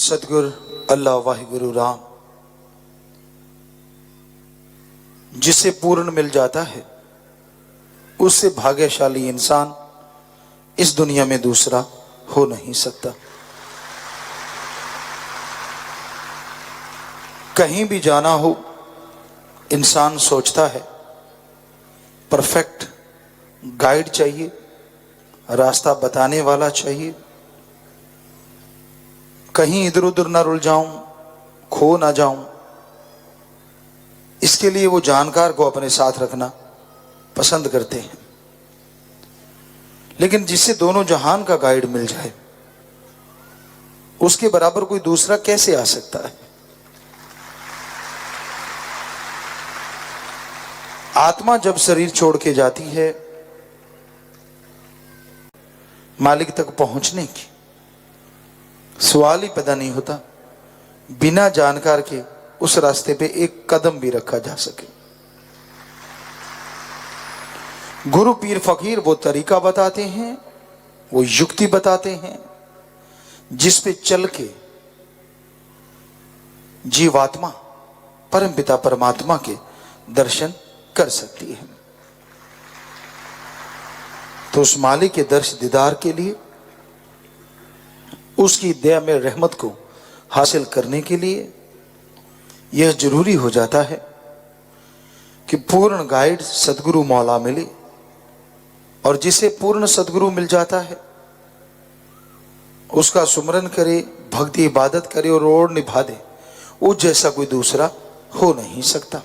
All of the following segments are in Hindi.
सतगुरु अल्लाह वाहिगुरु राम जिसे पूर्ण मिल जाता है उससे भाग्यशाली इंसान इस दुनिया में दूसरा हो नहीं सकता। कहीं भी जाना हो इंसान सोचता है परफेक्ट गाइड चाहिए, रास्ता बताने वाला चाहिए, कहीं इधर उधर ना रुल जाऊं, खो ना जाऊं। इसके लिए वो जानकार को अपने साथ रखना पसंद करते हैं। लेकिन जिससे दोनों जहान का गाइड मिल जाए उसके बराबर कोई दूसरा कैसे आ सकता है। आत्मा जब शरीर छोड़ के जाती है मालिक तक पहुंचने की सवाल ही पैदा नहीं होता बिना जानकार के उस रास्ते पे एक कदम भी रखा जा सके। गुरु पीर फकीर वो तरीका बताते हैं, वो युक्ति बताते हैं जिस पे चल के जीवात्मा परमपिता परमात्मा के दर्शन कर सकती है। तो उस मालिक के दर्श दीदार के लिए, उसकी दया में रहमत को हासिल करने के लिए यह जरूरी हो जाता है कि पूर्ण गाइड सदगुरु मौला मिले। और जिसे पूर्ण सदगुरु मिल जाता है उसका सुमरन करे, भक्ति इबादत करे और ओर निभा दे, वो जैसा कोई दूसरा हो नहीं सकता।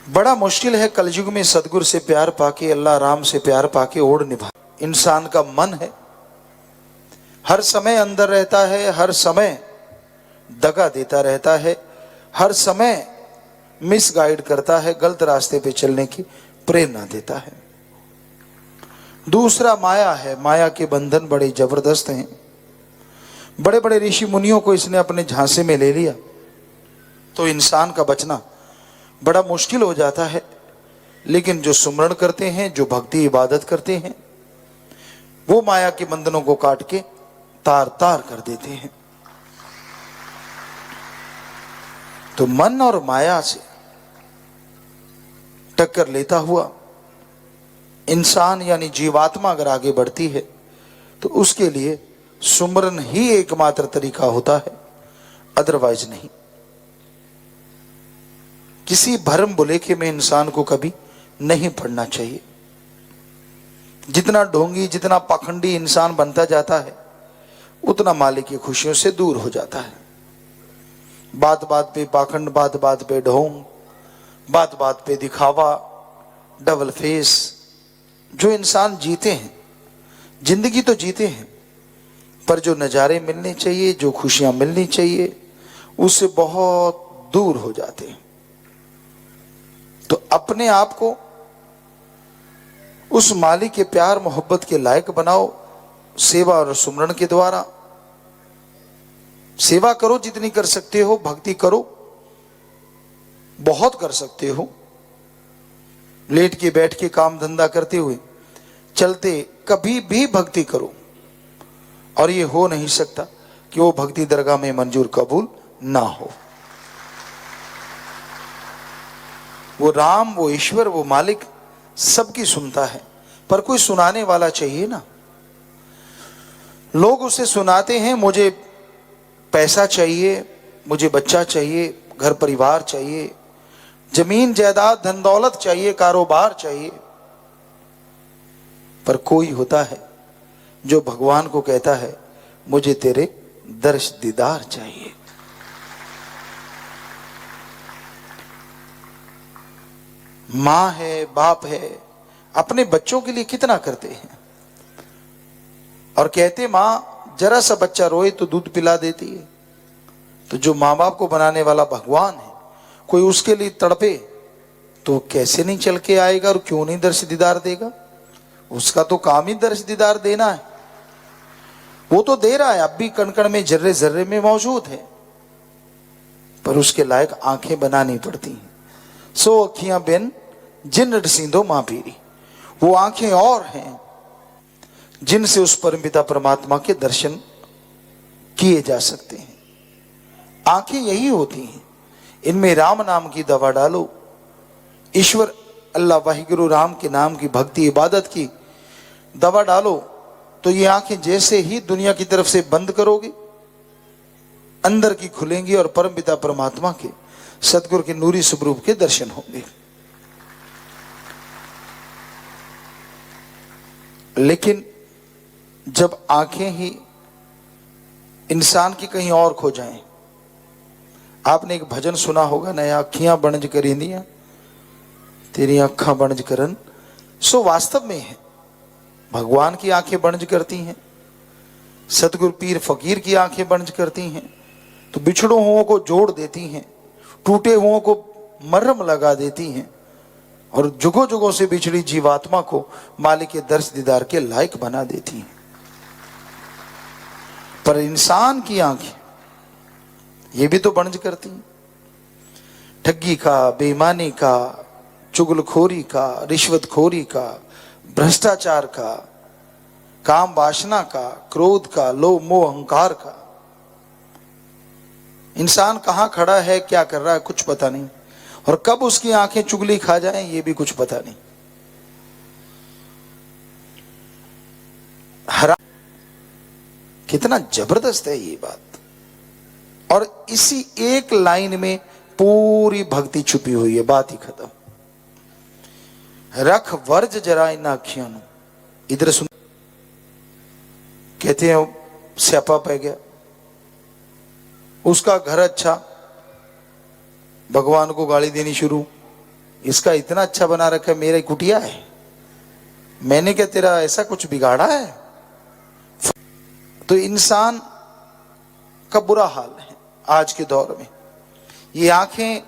बड़ा मुश्किल है कलयुग में सदगुरु से प्यार पाके, अल्लाह राम से प्यार पाके ओर निभा। इंसान का मन है हर समय अंदर रहता है, हर समय दगा देता रहता है, हर समय मिसगाइड करता है, गलत रास्ते पे चलने की प्रेरणा देता है। दूसरा माया है, माया के बंधन बड़े जबरदस्त हैं। बड़े बड़े ऋषि मुनियों को इसने अपने झांसे में ले लिया तो इंसान का बचना बड़ा मुश्किल हो जाता है। लेकिन जो सुमरण करते हैं, जो भक्ति इबादत करते हैं, वो माया के बंधनों को काट के तार तार कर देते हैं। तो मन और माया से टक्कर लेता हुआ इंसान यानी जीवात्मा अगर आगे बढ़ती है तो उसके लिए सुमरन ही एकमात्र तरीका होता है, अदरवाइज नहीं। किसी भरम भुलेखे में इंसान को कभी नहीं पड़ना चाहिए। जितना ढोंगी, जितना पाखंडी इंसान बनता जाता है उतना मालिक की खुशियों से दूर हो जाता है। बात बात पे पाखंड, बात बात पे ढोंग, बात बात पे दिखावा, डबल फेस। जो इंसान जीते हैं, जिंदगी तो जीते हैं, पर जो नज़ारे मिलने चाहिए, जो खुशियां मिलनी चाहिए, उससे बहुत दूर हो जाते हैं। तो अपने आप को उस मालिक के प्यार मोहब्बत के लायक बनाओ सेवा और सुमरण के द्वारा। सेवा करो जितनी कर सकते हो, भक्ति करो बहुत कर सकते हो। लेट के बैठ के काम धंधा करते हुए चलते कभी भी भक्ति करो। और ये हो नहीं सकता कि वो भक्ति दरगाह में मंजूर कबूल ना हो। वो राम, वो ईश्वर, वो मालिक सबकी सुनता है, पर कोई सुनाने वाला चाहिए ना। लोग उसे सुनाते हैं मुझे पैसा चाहिए, मुझे बच्चा चाहिए, घर परिवार चाहिए, जमीन जायदाद धन दौलत चाहिए, कारोबार चाहिए। पर कोई होता है जो भगवान को कहता है मुझे तेरे दर्श दीदार चाहिए। माँ है, बाप है, अपने बच्चों के लिए कितना करते हैं। और कहते माँ जरा सा बच्चा रोए तो दूध पिला देती है। तो जो माँ बाप को बनाने वाला भगवान है, कोई उसके लिए तड़पे तो कैसे नहीं चल के आएगा और क्यों नहीं दर्श दीदार देगा। उसका तो काम ही दर्श दीदार देना है। वो तो दे रहा है, अब भी कण कण में, जर्रे जर्रे में मौजूद है, पर उसके लायक आंखें बनानी पड़ती हैं। सो अखियां बिन जिन रसींदो मां पीरी। वो आंखें और हैं जिनसे उस परमपिता परमात्मा के दर्शन किए जा सकते हैं। आंखें यही होती हैं, इनमें राम नाम की दवा डालो, ईश्वर अल्लाह वाहिगुरु राम के नाम की भक्ति इबादत की दवा डालो, तो ये आंखें जैसे ही दुनिया की तरफ से बंद करोगे, अंदर की खुलेंगी और परमपिता परमात्मा के सतगुरु के नूरी स्वरूप के दर्शन होंगे। लेकिन जब आंखें ही इंसान की कहीं और खो जाएं, आपने एक भजन सुना होगा, नया अखियां बनज करेंदियां तेरी अखा बनज करन। सो वास्तव में है, भगवान की आंखें बनज करती हैं, सतगुरु पीर फकीर की आंखें बनज करती हैं, तो बिछड़ों हुओं को जोड़ देती हैं, टूटे हुओं को मरहम लगा देती हैं और जुगों जुगों से बिछड़ी जीवात्मा को मालिक के दर्श दीदार के लायक बना देती हैं। पर इंसान की आंखें ये भी तो बनज करती हैं, ठगी का, बेईमानी का, चुगलखोरी का, रिश्वतखोरी का, भ्रष्टाचार का, काम वासना का, क्रोध का, लोभ मोह अहंकार का। इंसान कहां खड़ा है, क्या कर रहा है, कुछ पता नहीं, और कब उसकी आंखें चुगली खा जाएं ये भी कुछ पता नहीं। हराम कितना जबरदस्त है ये बात, और इसी एक लाइन में पूरी भक्ति छुपी हुई है। बात ही खत्म। रख वर्ज जरा इन अखियों, इधर सुन, कहते हैं स्यापा पै गया, उसका घर अच्छा, भगवान को गाली देनी शुरू, इसका इतना अच्छा बना रखा है, मेरा कुटिया है, मैंने क्या तेरा ऐसा कुछ बिगाड़ा है। तो इंसान का बुरा हाल है आज के दौर में। ये आंखें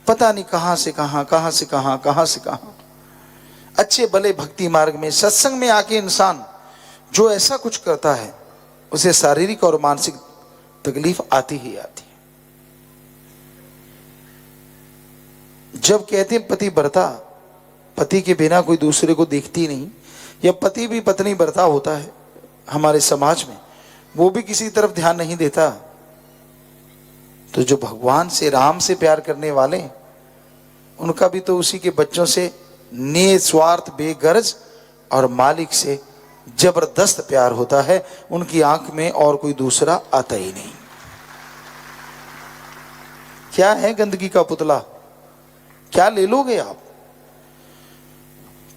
पता नहीं कहां से कहां, कहां से कहां, कहां से कहां, अच्छे भले भक्ति मार्ग में सत्संग में आके इंसान जो ऐसा कुछ करता है उसे शारीरिक और मानसिक तकलीफ आती ही आती है। जब कहते हैं पति बरता, पति के बिना कोई दूसरे को देखती नहीं, या पति भी पत्नी बरता होता है हमारे समाज में, वो भी किसी तरफ ध्यान नहीं देता, तो जो भगवान से राम से प्यार करने वाले उनका भी तो उसी के बच्चों से निस्वार्थ बेगर्ज और मालिक से जबरदस्त प्यार होता है। उनकी आंख में और कोई दूसरा आता ही नहीं। क्या है गंदगी का पुतला, क्या ले लोगे आप,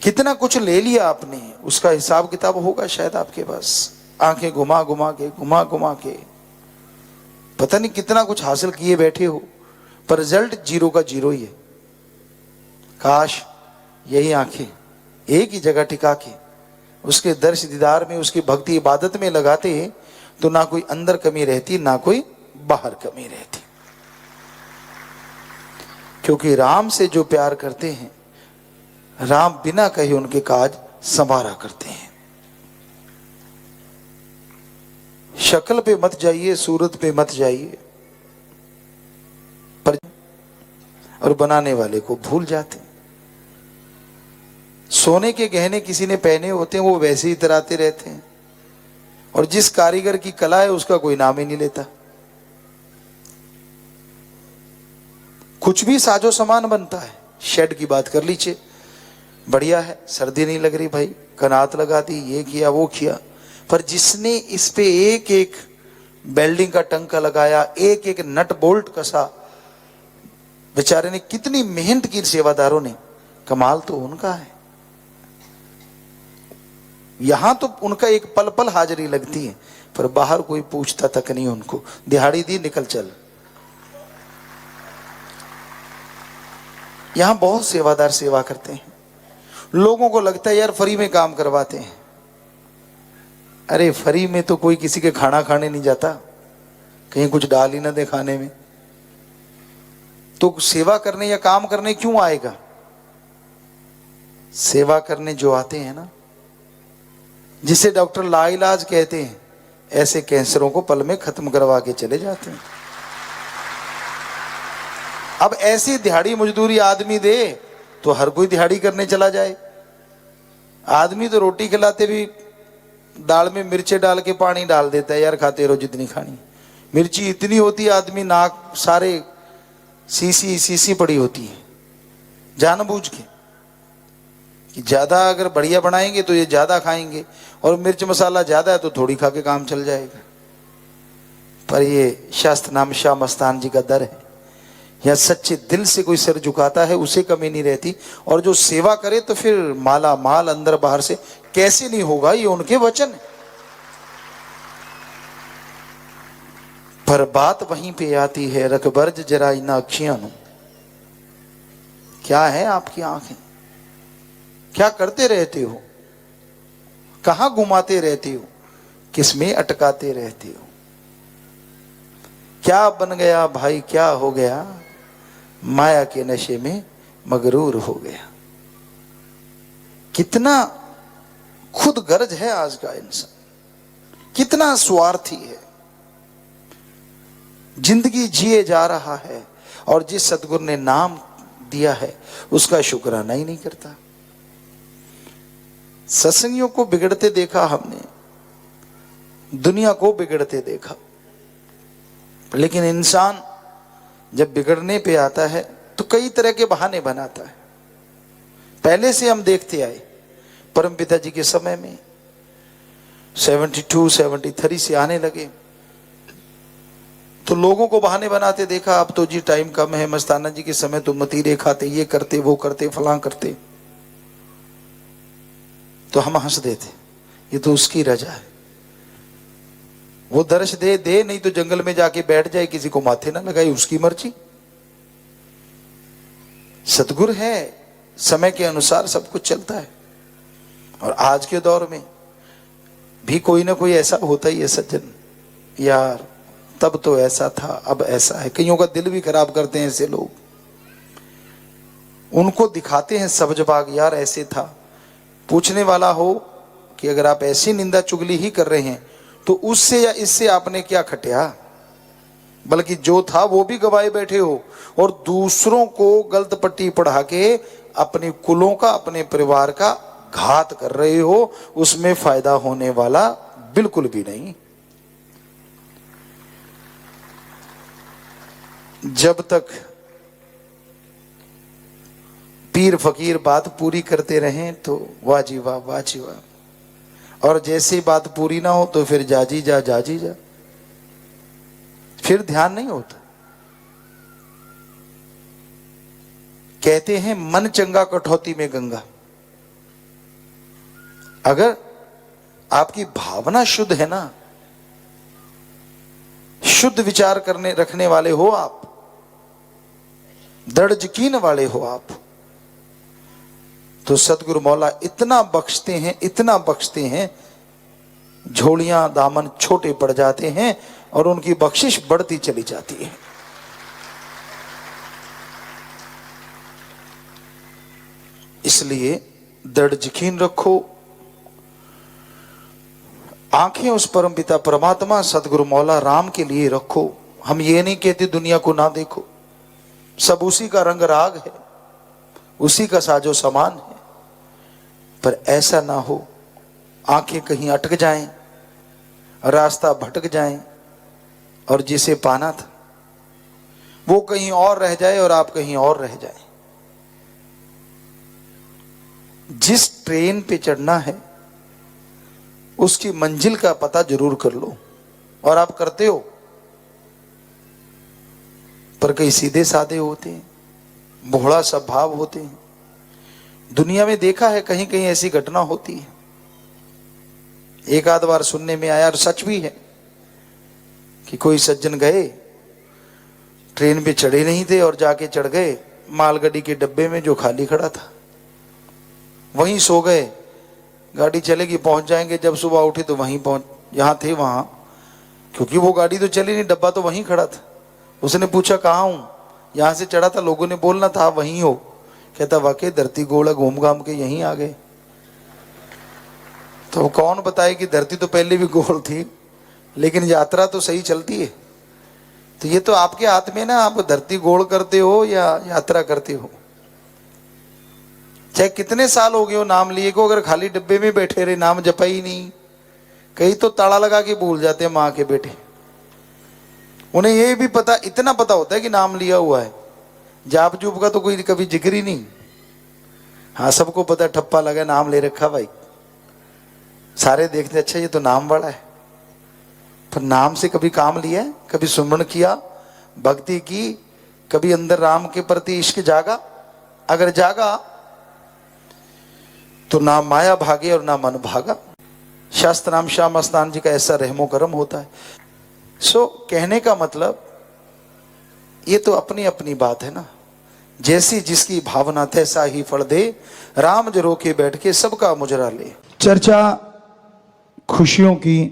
कितना कुछ ले लिया आपने, उसका हिसाब किताब होगा शायद आपके पास। आंखें घुमा घुमा के पता नहीं कितना कुछ हासिल किए बैठे हो, पर रिजल्ट जीरो का जीरो ही है। काश यही आंखें एक ही जगह टिका के उसके दर्श दीदार में, उसकी भक्ति इबादत में लगाते तो ना कोई अंदर कमी रहती, ना कोई बाहर कमी रहती। क्योंकि राम से जो प्यार करते हैं, राम बिना कहे उनके काज संवारा करते हैं। शक्ल पे मत जाइए, सूरत पे मत जाइए, पर और बनाने वाले को भूल जाते हैं। सोने के गहने किसी ने पहने होते हैं, वो वैसे ही इतराते रहते हैं, और जिस कारीगर की कला है उसका कोई नाम ही नहीं लेता। कुछ भी साजो सामान बनता है, शेड की बात कर लीजिए, बढ़िया है, सर्दी नहीं लग रही भाई, कनात लगा दी, ये किया वो किया, पर जिसने इस पे एक एक बेल्डिंग का टंका लगाया, एक एक नट बोल्ट कसा, बेचारे ने कितनी मेहनत की, सेवादारों ने, कमाल तो उनका है। यहां तो उनका एक पल पल हाजिरी लगती है, पर बाहर कोई पूछता तक नहीं उनको, दिहाड़ी दी निकल चल। यहां बहुत सेवादार सेवा करते हैं, लोगों को लगता है यार फ्री में काम करवाते हैं। अरे फ्री में तो कोई किसी के खाना खाने नहीं जाता, कहीं कुछ डाल ही ना दे खाने में, तो सेवा करने या काम करने क्यों आएगा। सेवा करने जो आते हैं ना, जिसे डॉक्टर लाइलाज कहते हैं, ऐसे कैंसरों को पल में खत्म करवा के चले जाते हैं। अब ऐसी दिहाड़ी मजदूरी आदमी दे तो हर कोई दिहाड़ी करने चला जाए। आदमी तो रोटी खिलाते भी दाल में मिर्चे डाल के पानी डाल देता है, यार खाते रहो जितनी खानी। मिर्ची इतनी होती है, आदमी नाक सारे सीसी सीसी पड़ी होती है, जानबूझ के कि ज्यादा अगर बढ़िया बनाएंगे तो ये ज्यादा खाएंगे, और मिर्च मसाला ज्यादा है तो थोड़ी खा के काम चल जाएगा। पर ये शास्त्र नाम शाह मस्तान जी का दर है, या सच्चे दिल से कोई सिर झुकाता है उसे कमी नहीं रहती, और जो सेवा करे तो फिर माला माल अंदर बाहर से। कैसे नहीं होगा, ये उनके वचन है। पर बात वहीं पे आती है, रकबर्ज जरा इन अखियां नु, क्या है आपकी आंखें, क्या करते रहते हो, कहां घुमाते रहते हो, किसमें अटकाते रहते हो। क्या बन गया भाई, क्या हो गया, माया के नशे में मगरूर हो गया। कितना खुद गर्ज है आज का इंसान, कितना स्वार्थी है, जिंदगी जिए जा रहा है और जिस सतगुरु ने नाम दिया है उसका शुक्राना ही नहीं करता। सत्संगियों को बिगड़ते देखा हमने, दुनिया को बिगड़ते देखा, लेकिन इंसान जब बिगड़ने पे आता है तो कई तरह के बहाने बनाता है। पहले से हम देखते आए, परम पिता जी के समय में 72 73 से आने लगे तो लोगों को बहाने बनाते देखा, अब तो जी टाइम कम है, मस्ताना जी के समय तो मतीरे खाते, ये करते वो करते फलां करते, तो हम हंस देते, ये तो उसकी रजा है, वो दर्श दे दे, नहीं तो जंगल में जाके बैठ जाए, किसी को माथे ना लगाए, उसकी मर्जी। सतगुरु है, समय के अनुसार सब कुछ चलता है। और आज के दौर में भी कोई ना कोई ऐसा होता ही है सज्जन, यार तब तो ऐसा था अब ऐसा है। कईयों का दिल भी खराब करते हैं ऐसे लोग, उनको दिखाते हैं सब्ज बाग, यार ऐसे था। पूछने वाला हो कि अगर आप ऐसी निंदा चुगली ही कर रहे हैं तो उससे या इससे आपने क्या खटिया, बल्कि जो था वो भी गवाए बैठे हो, और दूसरों को गलत पट्टी पढ़ा के अपने कुलों का, अपने परिवार का घात कर रहे हो, उसमें फायदा होने वाला बिल्कुल भी नहीं। जब तक पीर फकीर बात पूरी करते रहें तो वाह जी वाह, वाह जी वाह, और जैसी बात पूरी ना हो तो फिर जाजी जा जाजी जा, फिर ध्यान नहीं होता। कहते हैं मन चंगा कठौती में गंगा। अगर आपकी भावना शुद्ध है ना, शुद्ध विचार करने रखने वाले हो आप, दृढ़ यकीन वाले हो आप, तो सतगुरु मौला इतना बख्शते हैं, इतना बख्शते हैं, झोलियां दामन छोटे पड़ जाते हैं और उनकी बख्शिश बढ़ती चली जाती है। इसलिए दृढ़ यकीन रखो, आंखें उस परम पिता परमात्मा सतगुरु मौला राम के लिए रखो। हम ये नहीं कहते दुनिया को ना देखो, सब उसी का रंग राग है, उसी का साजो सामान है, पर ऐसा ना हो आंखें कहीं अटक जाएं, रास्ता भटक जाएं, और जिसे पाना था वो कहीं और रह जाए और आप कहीं और रह जाएं। जिस ट्रेन पे चढ़ना है उसकी मंजिल का पता जरूर कर लो, और आप करते हो, पर कई सीधे साधे होते हैं, भोला स्वभाव होते हैं। दुनिया में देखा है कहीं कहीं ऐसी घटना होती है, एक आध बार सुनने में आया, और सच भी है, कि कोई सज्जन गए, ट्रेन पे चढ़े नहीं थे और जाके चढ़ गए मालगाड़ी के डब्बे में जो खाली खड़ा था, वहीं सो गए। गाड़ी चलेगी, पहुंच जाएंगे, जब सुबह उठे तो वहीं पहुंच, जहां थे वहां, क्योंकि वो गाड़ी तो चली नहीं, डब्बा तो वहीं खड़ा था। उसने पूछा कहाँ हूं, यहां से चढ़ा था, लोगों ने बोलना था वहीं हो। कहता वाकई धरती गोला घूम घाम के यहीं आ गए। तो कौन बताए कि धरती तो पहले भी गोल थी, लेकिन यात्रा तो सही चलती है। तो ये तो आपके हाथ में ना, आप धरती गोल करते हो या यात्रा करते हो। चाहे कितने साल हो गए हो नाम लिए को, अगर खाली डिब्बे में बैठे रहे, नाम जपा ही नहीं, कई तो ताला लगा के भूल जाते हैं माँ के बेटे। उन्हें ये भी पता, इतना पता होता है कि नाम लिया हुआ है, जाप जूप का तो कोई कभी जिक्र ही नहीं। हाँ सबको पता है ठप्पा लगा नाम ले रखा भाई, सारे देखते अच्छा ये तो नाम बड़ा है, पर नाम से कभी काम लिया है, कभी सुमरण किया, भक्ति की, कभी अंदर राम के प्रति इश्क जागा? अगर जागा तो ना माया भागे और ना मन भागा। शास्त्र नाम श्याम मस्तान जी का ऐसा रहमो करम होता है। सो कहने का मतलब ये तो अपनी अपनी बात है ना, जैसी जिसकी भावना तैसा ही फल दे, राम जो रोके बैठ के सबका मुजरा ले। चर्चा खुशियों की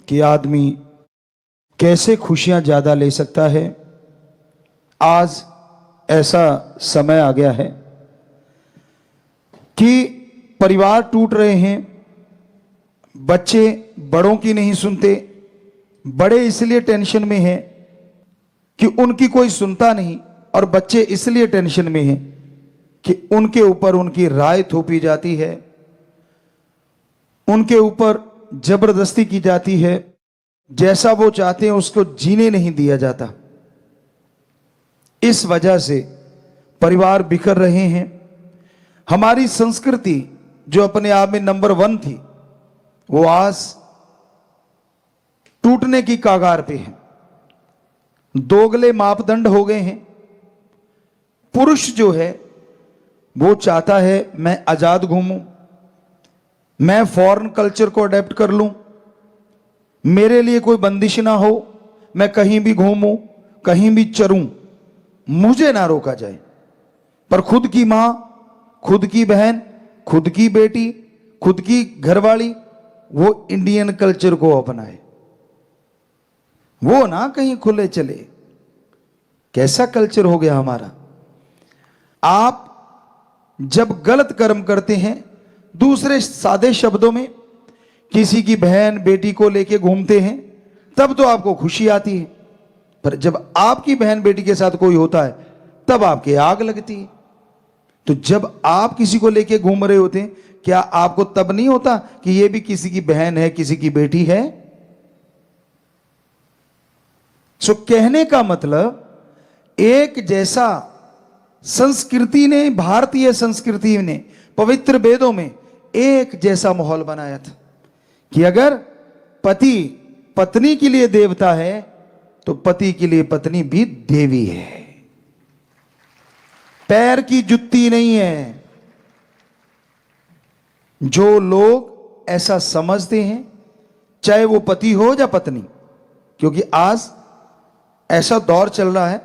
कि आदमी कैसे खुशियां ज्यादा ले सकता है। आज ऐसा समय आ गया है कि परिवार टूट रहे हैं, बच्चे बड़ों की नहीं सुनते, बड़े इसलिए टेंशन में हैं कि उनकी कोई सुनता नहीं, और बच्चे इसलिए टेंशन में हैं कि उनके ऊपर उनकी राय थोपी जाती है, उनके ऊपर जबरदस्ती की जाती है, जैसा वो चाहते हैं उसको जीने नहीं दिया जाता। इस वजह से परिवार बिखर रहे हैं। हमारी संस्कृति जो अपने आप में नंबर 1 थी, वो आज टूटने की कगार पे है। दोगले मापदंड हो गए हैं। पुरुष जो है वो चाहता है मैं आजाद घूमूं, मैं फॉरेन कल्चर को अडेप्ट कर लूं, मेरे लिए कोई बंदिश ना हो, मैं कहीं भी घूमूं, कहीं भी चरूं, मुझे ना रोका जाए। पर खुद की मां, खुद की बहन, खुद की बेटी, खुद की घरवाली वो इंडियन कल्चर को अपनाए, वो ना कहीं खुले चले। कैसा कल्चर हो गया हमारा। आप जब गलत कर्म करते हैं, दूसरे सादे शब्दों में किसी की बहन बेटी को लेके घूमते हैं, तब तो आपको खुशी आती है, पर जब आपकी बहन बेटी के साथ कोई होता है तब आपके आग लगती है। तो जब आप किसी को लेके घूम रहे होते हैं, क्या आपको तब नहीं होता कि ये भी किसी की बहन है, किसी की बेटी है? सो कहने का मतलब एक जैसा संस्कृति ने, भारतीय संस्कृति ने पवित्र वेदों में एक जैसा माहौल बनाया था कि अगर पति पत्नी के लिए देवता है तो पति के लिए पत्नी भी देवी है, पैर की जुत्ती नहीं है। जो लोग ऐसा समझते हैं, चाहे वो पति हो या पत्नी, क्योंकि आज ऐसा दौर चल रहा है,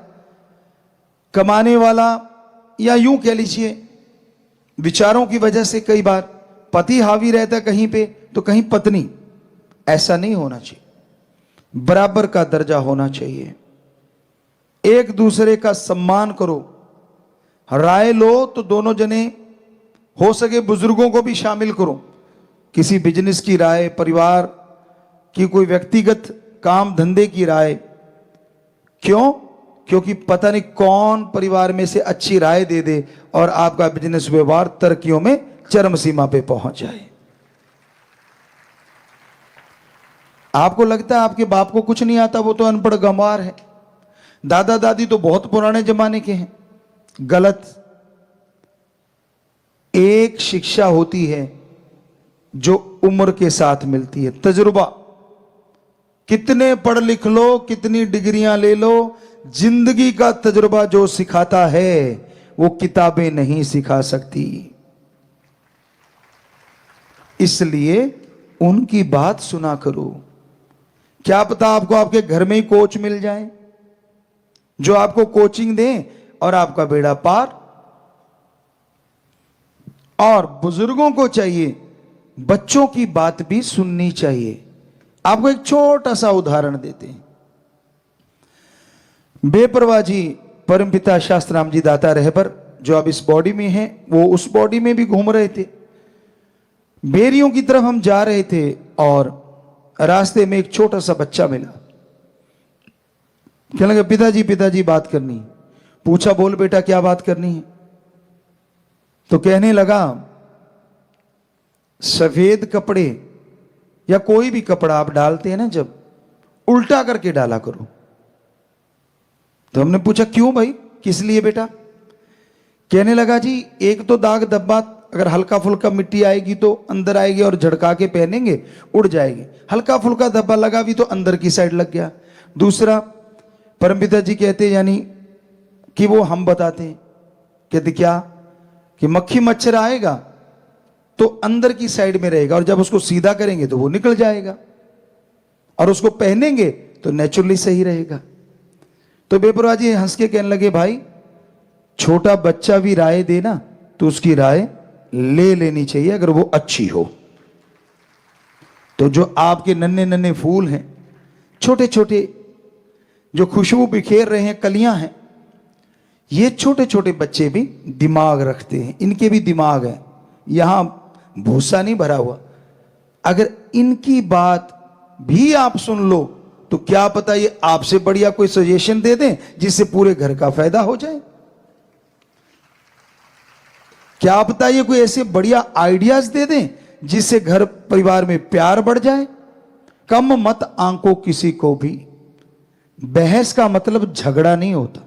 कमाने वाला या यूं कह लीजिए विचारों की वजह से कई बार पति हावी रहता है कहीं पे तो कहीं पत्नी। ऐसा नहीं होना चाहिए, बराबर का दर्जा होना चाहिए। एक दूसरे का सम्मान करो, राय लो तो दोनों जने, हो सके बुजुर्गों को भी शामिल करो। किसी बिजनेस की राय, परिवार की कोई व्यक्तिगत काम धंधे की राय। क्यों? क्योंकि पता नहीं कौन परिवार में से अच्छी राय दे दे और आपका बिजनेस व्यवहार तरक्कियों में चरम सीमा पे पहुंच जाए। आपको लगता है आपके बाप को कुछ नहीं आता, वो तो अनपढ़ गंवार है। दादा दादी तो बहुत पुराने जमाने के हैं। गलत। एक शिक्षा होती है जो उम्र के साथ मिलती है, तजुर्बा। कितने पढ़ लिख लो, कितनी डिग्रियां ले लो, जिंदगी का तजुर्बा जो सिखाता है वो किताबें नहीं सिखा सकती। इसलिए उनकी बात सुना करो। क्या पता आपको आपके घर में ही कोच मिल जाए जो आपको कोचिंग दें और आपका बेड़ा पार। और बुजुर्गों को चाहिए बच्चों की बात भी सुननी चाहिए। आपको एक छोटा सा उदाहरण देते हैं। बेपरवाह जी परमपिता शास्त्राम जी दाता रहबर जो अब इस बॉडी में हैं, वो उस बॉडी में भी घूम रहे थे। बेरियों की तरफ हम जा रहे थे और रास्ते में एक छोटा सा बच्चा मिला। कहने लगा पिताजी बात करनी है। पूछा बोल बेटा क्या बात करनी है? तो कहने लगा सफेद कपड़े या कोई भी कपड़ा आप डालते हैं ना, जब उल्टा करके डाला करो। तो हमने पूछा क्यों भाई, किस लिए बेटा? कहने लगा जी एक तो दाग धब्बा अगर हल्का फुल्का मिट्टी आएगी तो अंदर आएगी और झड़का के पहनेंगे उड़ जाएगी, हल्का फुल्का धब्बा लगा भी तो अंदर की साइड लग गया। दूसरा परमपिता जी कहते यानी कि वो हम बताते हैं, कहते क्या कि मक्खी मच्छर आएगा तो अंदर की साइड में रहेगा और जब उसको सीधा करेंगे तो वो निकल जाएगा और उसको पहनेंगे तो नेचुरली सही रहेगा। तो बेपरवाह जी हंस के कहने लगे भाई छोटा बच्चा भी राय दे ना तो उसकी राय ले लेनी चाहिए अगर वो अच्छी हो। तो जो आपके नन्हे नन्हे फूल हैं, छोटे छोटे जो खुशबू बिखेर रहे हैं, कलियां हैं, ये छोटे छोटे बच्चे भी दिमाग रखते हैं, इनके भी दिमाग है, यहां भूसा नहीं भरा हुआ। अगर इनकी बात भी आप सुन लो तो क्या पता ये आपसे बढ़िया कोई सजेशन दे दें जिससे पूरे घर का फायदा हो जाए। क्या पता ये कोई ऐसे बढ़िया आइडियाज दे दें जिससे घर परिवार में प्यार बढ़ जाए। कम मत आंको किसी को भी। बहस का मतलब झगड़ा नहीं होता,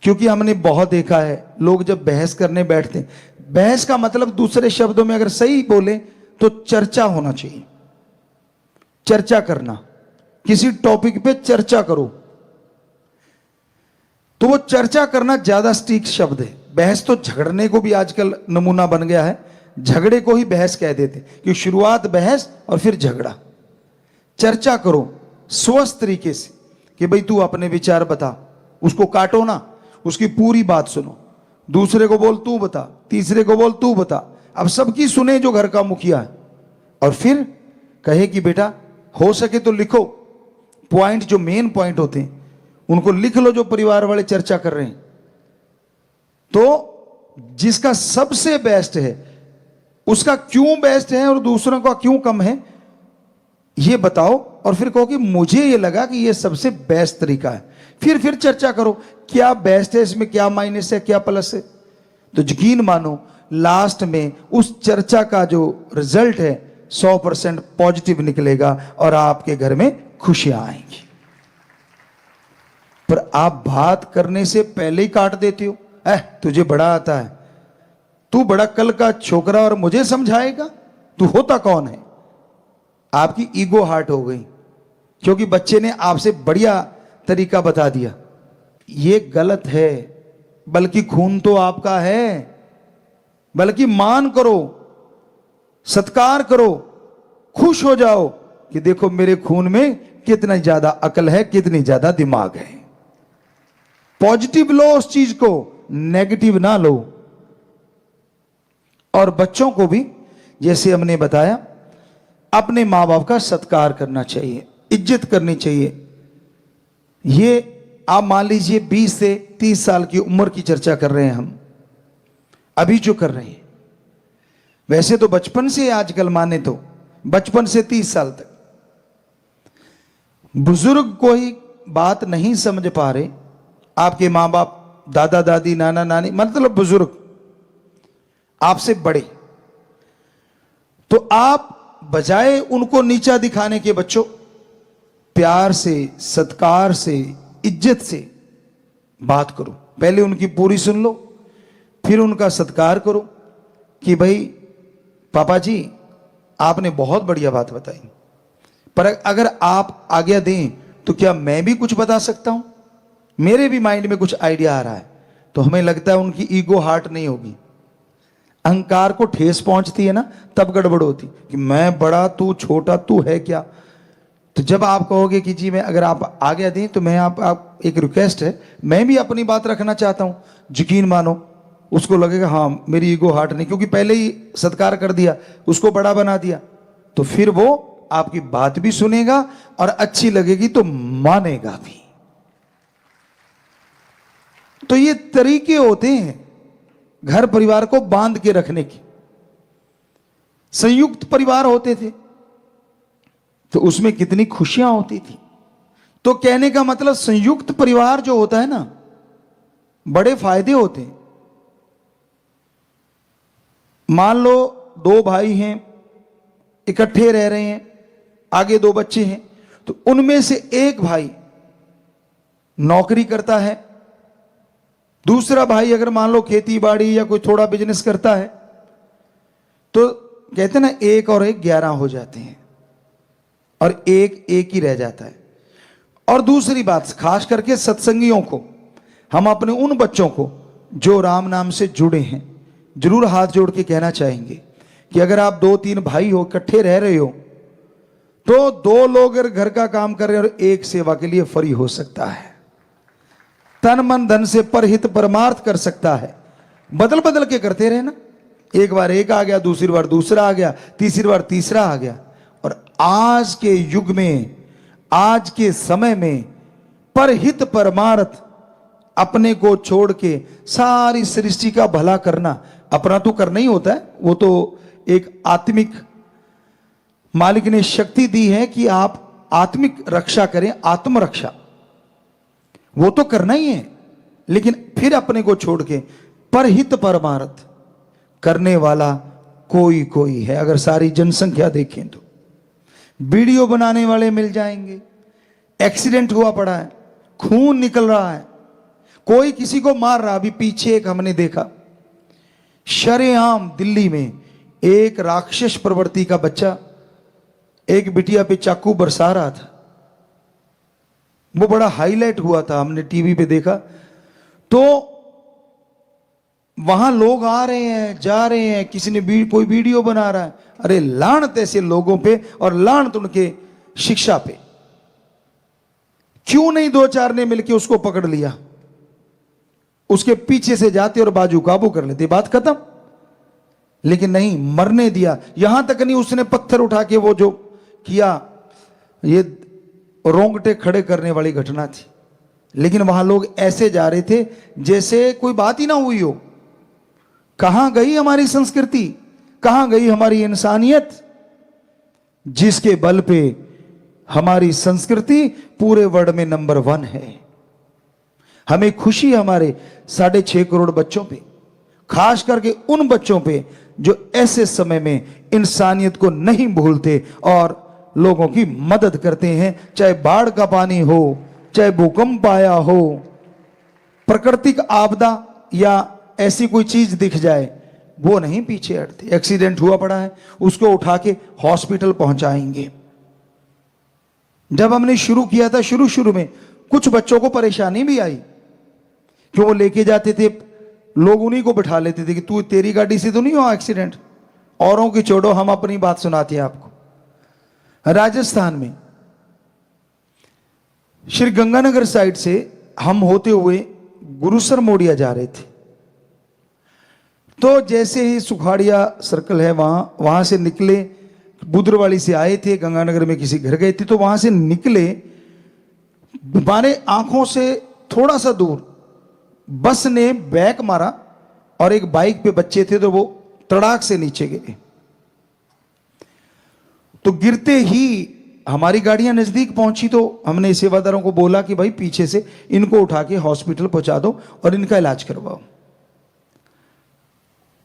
क्योंकि हमने बहुत देखा है लोग जब बहस करने बैठते हैं, बहस का मतलब दूसरे शब्दों में अगर सही बोले तो चर्चा होना चाहिए। चर्चा करना, किसी टॉपिक पे चर्चा करो, तो वो चर्चा करना ज्यादा सटीक शब्द है। बहस तो झगड़ने को भी आजकल नमूना बन गया है, झगड़े को ही बहस कह देते कि शुरुआत बहस और फिर झगड़ा। चर्चा करो स्वस्थ तरीके से कि भाई तू अपने विचार बता, उसको काटो ना, उसकी पूरी बात सुनो, दूसरे को बोल तू बता, तीसरे को बोल तू बता। अब सबकी सुने जो घर का मुखिया है, और फिर कहे कि बेटा हो सके तो लिखो पॉइंट, जो मेन पॉइंट होते हैं उनको लिख लो जो परिवार वाले चर्चा कर रहे हैं। तो जिसका सबसे बेस्ट है उसका क्यों बेस्ट है और दूसरों का क्यों कम है ये बताओ, और फिर कहो कि मुझे ये लगा कि ये सबसे बेस्ट तरीका है। फिर चर्चा करो क्या बेस्ट है, इसमें क्या माइनस है, क्या प्लस है। तो यकीन मानो लास्ट में उस चर्चा का जो रिजल्ट है 100% पॉजिटिव निकलेगा और आपके घर में खुशियां आएंगी। पर आप बात करने से पहले ही काट देते हो, तुझे बड़ा आता है, तू बड़ा कल का छोकरा और मुझे समझाएगा, तू होता कौन है। आपकी ईगो हार्ट हो गई क्योंकि बच्चे ने आपसे बढ़िया तरीका बता दिया। ये गलत है, बल्कि खून तो आपका है, बल्कि मान करो, सत्कार करो, खुश हो जाओ कि देखो मेरे खून में कितना ज्यादा अकल है, कितनी ज्यादा दिमाग है। पॉजिटिव लो उस चीज को, नेगेटिव ना लो। और बच्चों को भी जैसे हमने बताया अपने मां बाप का सत्कार करना चाहिए, इज्जत करनी चाहिए। ये आप मान लीजिए 20 से 30 साल की उम्र की चर्चा कर रहे हैं हम अभी जो कर रहे हैं। वैसे तो बचपन से आजकल माने तो बचपन से 30 साल तक बुजुर्ग कोई बात नहीं समझ पा रहे, आपके मां बाप, दादा दादी, नाना नानी, मतलब बुजुर्ग आपसे बड़े, तो आप बजाय उनको नीचा दिखाने के बच्चों प्यार से, सत्कार से, इज्जत से बात करो। पहले उनकी पूरी सुन लो, फिर उनका सत्कार करो कि भाई पापा जी आपने बहुत बढ़िया बात बताई, पर अगर आप आज्ञा दें तो क्या मैं भी कुछ बता सकता हूं, मेरे भी माइंड में कुछ आइडिया आ रहा है। तो हमें लगता है उनकी ईगो हार्ट नहीं होगी, अहंकार को ठेस पहुंचती है ना, तब गड़बड़ होती कि मैं बड़ा तू छोटा, तू है क्या। तो जब आप कहोगे कि जी मैं, अगर आप आज्ञा दें तो मैं आप एक रिक्वेस्ट है, मैं भी अपनी बात रखना चाहता हूं, यकीन मानो उसको लगेगा हाँ मेरी ईगो हार्ट नहीं, क्योंकि पहले ही सत्कार कर दिया, उसको बड़ा बना दिया, तो फिर वो आपकी बात भी सुनेगा और अच्छी लगेगी तो मानेगा भी। तो ये तरीके होते हैं घर परिवार को बांध के रखने की। संयुक्त परिवार होते थे तो उसमें कितनी खुशियां होती थी। तो कहने का मतलब संयुक्त परिवार जो होता है ना, बड़े फायदे होते हैं। मान लो 2 भाई हैं, इकट्ठे रह रहे हैं, आगे 2 बच्चे हैं, तो उनमें से एक भाई नौकरी करता है, दूसरा भाई अगर मान लो खेती बाड़ी या कोई थोड़ा बिजनेस करता है, तो कहते हैं ना 1 और 1 11 हो जाते हैं और एक ही रह जाता है। और दूसरी बात, खास करके सत्संगियों को, हम अपने उन बच्चों को जो राम नाम से जुड़े हैं जरूर हाथ जोड़ के कहना चाहेंगे कि अगर आप 2-3 भाई हो, इकट्ठे रह रहे हो, तो 2 लोग अगर घर का काम कर रहे हैं और एक सेवा के लिए फ्री हो सकता है, तन मन धन से परहित परमार्थ कर सकता है। बदल बदल के करते रहे ना, एक बार एक आ गया, दूसरी बार दूसरा आ गया, तीसरी बार तीसरा आ गया। और आज के युग में, आज के समय में परहित परमार्थ, अपने को छोड़ के सारी सृष्टि का भला करना, अपना तो करना ही होता है, वो तो एक आत्मिक मालिक ने शक्ति दी है कि आप आत्मिक रक्षा करें, आत्मरक्षा, वो तो करना ही है। लेकिन फिर अपने को छोड़ के परहित परमार्थ करने वाला कोई कोई है। अगर सारी जनसंख्या देखें तो वीडियो बनाने वाले मिल जाएंगे, एक्सीडेंट हुआ पड़ा है, खून निकल रहा है, कोई किसी को मार रहा। अभी पीछे एक हमने देखा, शरेआम दिल्ली में एक राक्षस प्रवृत्ति का बच्चा एक बिटिया पे चाकू बरसा रहा था, वो बड़ा हाईलाइट हुआ था, हमने टीवी पे देखा। तो वहां लोग आ रहे हैं, जा रहे हैं, किसी ने कोई वीडियो बना रहा है। अरे लानत ऐसे लोगों पे और लानत उनके शिक्षा पे। क्यों नहीं 2-4 ने मिलकर उसको पकड़ लिया, उसके पीछे से जाते और बाजू काबू कर लेते, बात खत्म। लेकिन नहीं, मरने दिया। यहां तक नहीं, उसने पत्थर उठा के वो जो किया, ये रोंगटे खड़े करने वाली घटना थी। लेकिन वहां लोग ऐसे जा रहे थे जैसे कोई बात ही ना हुई हो। कहां गई हमारी संस्कृति, कहां गई हमारी इंसानियत, जिसके बल पे हमारी संस्कृति पूरे वर्ल्ड में नंबर 1 है। हमें खुशी हमारे 6.5 करोड़ बच्चों पे, खास करके उन बच्चों पे जो ऐसे समय में इंसानियत को नहीं भूलते और लोगों की मदद करते हैं। चाहे बाढ़ का पानी हो, चाहे भूकंप आया हो, प्राकृतिक आपदा या ऐसी कोई चीज दिख जाए, वो नहीं पीछे हटते। एक्सीडेंट हुआ पड़ा है, उसको उठा के हॉस्पिटल पहुंचाएंगे। जब हमने शुरू किया था, शुरू में कुछ बच्चों को परेशानी भी आई, क्यों वो लेके जाते थे, लोग उन्हीं को बिठा लेते थे कि तू, तेरी गाड़ी से तो नहीं हुआ एक्सीडेंट, औरों की छोड़ो, हम अपनी बात सुनाते हैं आपको। राजस्थान में श्री गंगानगर साइड से हम होते हुए गुरुसर मोड़िया जा रहे थे। तो जैसे ही सुखाड़िया सर्कल है, वहां से निकले, बुद्रवाली से आए थे, गंगानगर में किसी घर गए थे, तो वहां से निकले, हमारे आंखों से थोड़ा सा दूर बस ने बैक मारा और एक बाइक पे बच्चे थे, तो वो तड़ाक से नीचे गिरे। तो गिरते ही हमारी गाड़ियां नजदीक पहुंची, तो हमने सेवादारों को बोला कि भाई पीछे से इनको उठा के हॉस्पिटल पहुंचा दो और इनका इलाज करवाओ।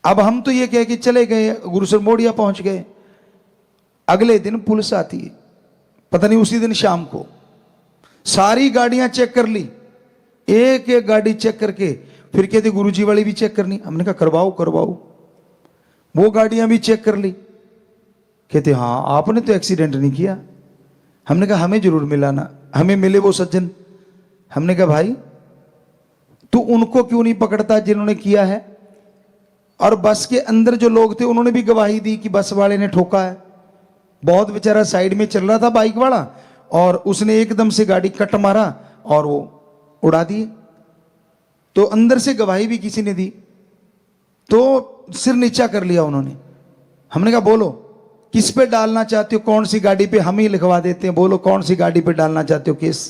अब हम तो ये कह के चले गए, गुरुसर मोड़िया पहुंच गए। अगले दिन पुलिस आती है, पता नहीं उसी दिन शाम को, सारी गाड़ियां चेक कर ली, एक एक गाड़ी चेक करके फिर कहते गुरुजी वाली भी चेक करनी। हमने कहा करवाओ। वो गाड़ियां भी चेक कर ली, कहते हाँ आपने तो एक्सीडेंट नहीं किया। हमने कहा हमें जरूर मिला ना, हमें मिले वो सज्जन। हमने कहा भाई तू उनको क्यों नहीं पकड़ता जिन्होंने किया है? और बस के अंदर जो लोग थे उन्होंने भी गवाही दी कि बस वाले ने ठोका है। बहुत बेचारा साइड में चल रहा था बाइक वाला, और उसने एकदम से गाड़ी कट मारा और वो उड़ा दिए। तो अंदर से गवाही भी किसी ने दी, तो सिर नीचा कर लिया उन्होंने। हमने कहा बोलो किस पे डालना चाहते हो, कौन सी गाड़ी पे, हम ही लिखवा देते हैं, बोलो कौन सी गाड़ी पे डालना चाहते हो केस।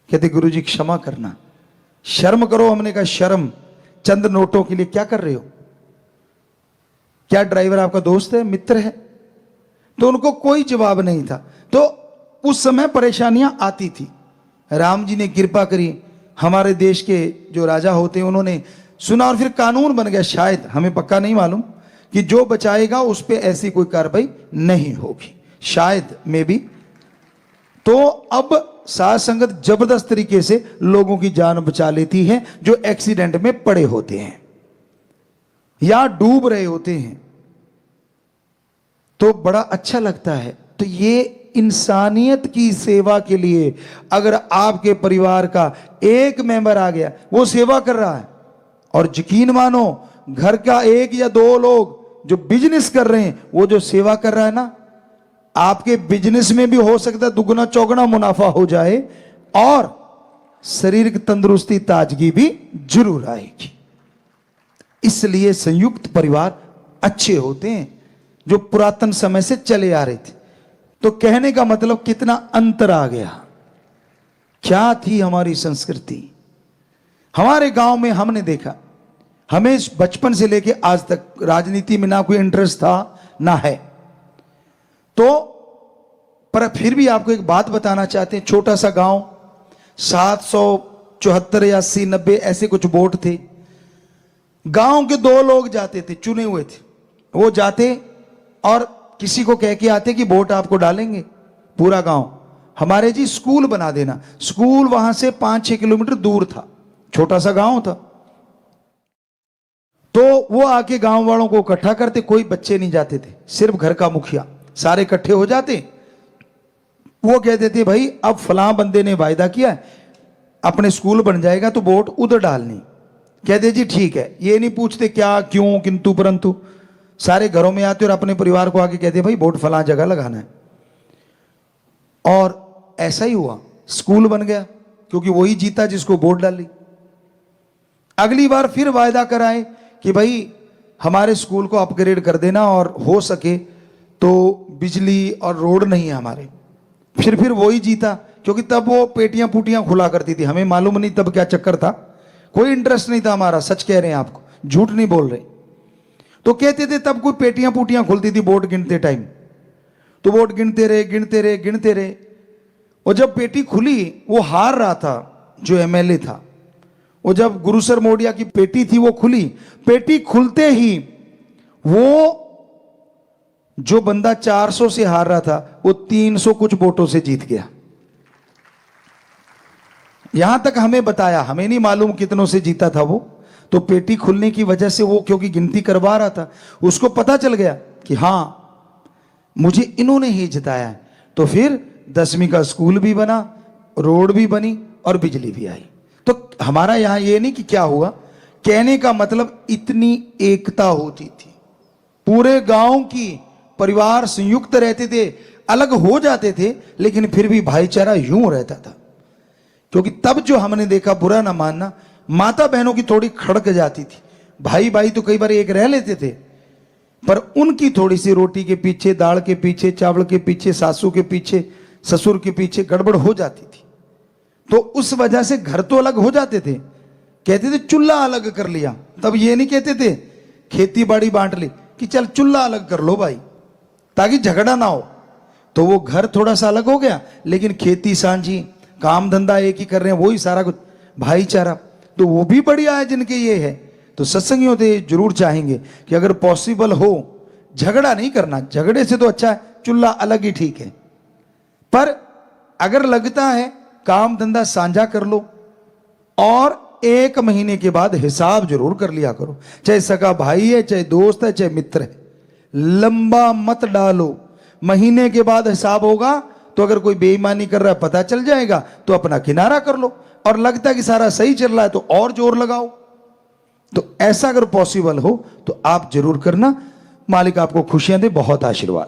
कहते गुरुजी क्षमा करना, शर्म करो। हमने कहा शर्म? चंद नोटों के लिए क्या कर रहे हो? क्या ड्राइवर आपका दोस्त है, मित्र है? तो उनको कोई जवाब नहीं था। तो उस समय परेशानियां आती थी। राम जी ने कृपा करी, हमारे देश के जो राजा होते हैं उन्होंने सुना और फिर कानून बन गया। शायद, हमें पक्का नहीं मालूम कि जो बचाएगा उस पर ऐसी कोई कार्रवाई नहीं होगी, शायद मे बी। तो अब साध संगत जबरदस्त तरीके से लोगों की जान बचा लेती है जो एक्सीडेंट में पड़े होते हैं या डूब रहे होते हैं, तो बड़ा अच्छा लगता है। तो ये इंसानियत की सेवा के लिए अगर आपके परिवार का एक मेंबर आ गया, वो सेवा कर रहा है, और यकीन मानो घर का एक या दो लोग जो बिजनेस कर रहे हैं, वो जो सेवा कर रहा है ना, आपके बिजनेस में भी हो सकता है दुगना चौगुना मुनाफा हो जाए और शारीरिक तंदुरुस्ती ताजगी भी जरूर आएगी। इसलिए संयुक्त परिवार अच्छे होते हैं जो पुरातन समय से चले आ रहे थे। तो कहने का मतलब कितना अंतर आ गया। क्या थी हमारी संस्कृति। हमारे गांव में हमने देखा, हमें बचपन से लेके आज तक राजनीति में ना कोई इंटरेस्ट था ना है, तो पर फिर भी आपको एक बात बताना चाहते हैं। छोटा सा गांव, 774 या 80 90 ऐसे कुछ वोट थे। गांव के दो लोग जाते थे, चुने हुए थे, वो जाते और किसी को कह के आते कि वोट आपको डालेंगे। पूरा गांव, हमारे जी स्कूल बना देना। स्कूल वहां से 5-6 किलोमीटर दूर था, छोटा सा गांव था। तो वो आके गांव वालों को इकट्ठा करते, कोई बच्चे नहीं जाते थे, सिर्फ घर का मुखिया, सारे इकट्ठे हो जाते। वो कहते थे भाई अब फलां बंदे ने वायदा किया है, अपने स्कूल बन जाएगा तो वोट उधर डालनी। कहते जी ठीक है, ये नहीं पूछते क्या क्यों किंतु परंतु, सारे घरों में आते और अपने परिवार को आके कहते भाई वोट फलां जगह लगाना है। और ऐसा ही हुआ, स्कूल बन गया क्योंकि वही जीता जिसको वोट डाली। अगली बार फिर वायदा कराए कि भाई हमारे स्कूल को अपग्रेड कर देना और हो सके तो बिजली और रोड नहीं है हमारे। फिर वही जीता, क्योंकि तब वो पेटियां पुटियां खुला करती थी। हमें मालूम नहीं तब क्या चक्कर था, कोई इंटरेस्ट नहीं था हमारा, सच कह रहे हैं आपको, झूठ नहीं बोल रहे। तो कहते थे तब कोई पेटियां पुटियां खुलती थी वोट गिनते टाइम, तो वोट गिनते रहे। और जब पेटी खुली, वो हार रहा था जो एमएलए था, वो जब गुरुसर मोडिया की पेटी थी वो खुली, पेटी खुलते ही वो जो बंदा 400 से हार रहा था वो 300 कुछ वोटों से जीत गया। यहां तक हमें बताया, हमें नहीं मालूम कितनों से जीता था वो। तो पेटी खुलने की वजह से वो क्योंकि गिनती करवा रहा था, उसको पता चल गया कि हां मुझे इन्होंने ही जिताया है। तो फिर 10वीं का स्कूल भी बना, रोड भी बनी और बिजली भी आई। तो हमारा यहां ये नहीं कि क्या हुआ, कहने का मतलब इतनी एकता होती थी, पूरे गांव की परिवार संयुक्त रहते थे, अलग हो जाते थे लेकिन फिर भी भाईचारा यूं रहता था। क्योंकि तब जो हमने देखा, बुरा ना मानना, माता बहनों की थोड़ी खड़क जाती थी, भाई तो कई बार एक रह लेते थे, पर उनकी थोड़ी सी रोटी के पीछे, दाल के पीछे, चावल के पीछे, सासू के पीछे, ससुर के पीछे गड़बड़ हो जाती थी। तो उस वजह से घर तो अलग हो जाते थे, कहते थे चूल्हा अलग कर लिया। तब ये नहीं कहते थे खेती बाड़ी बांट ली कि चल चूल्हा अलग कर लो भाई, ताकि झगड़ा ना हो। तो वो घर थोड़ा सा अलग हो गया, लेकिन खेती सांझी, काम धंधा एक ही कर रहे हैं, वही सारा कुछ भाईचारा। तो वो भी बढ़िया है जिनके ये है। तो सत्संगियों से जरूर चाहेंगे कि अगर पॉसिबल हो झगड़ा नहीं करना, झगड़े से तो अच्छा है चूल्हा अलग ही ठीक है, पर अगर लगता है काम धंधा साझा कर लो और 1 महीने के बाद हिसाब जरूर कर लिया करो। चाहे सगा भाई है, चाहे दोस्त है, चाहे मित्र है, लंबा मत डालो। महीने के बाद हिसाब होगा तो अगर कोई बेईमानी कर रहा है पता चल जाएगा, तो अपना किनारा कर लो, और लगता है कि सारा सही चल रहा है तो और जोर लगाओ। तो ऐसा अगर पॉसिबल हो तो आप जरूर करना। मालिक आपको खुशियां दे, बहुत आशीर्वाद।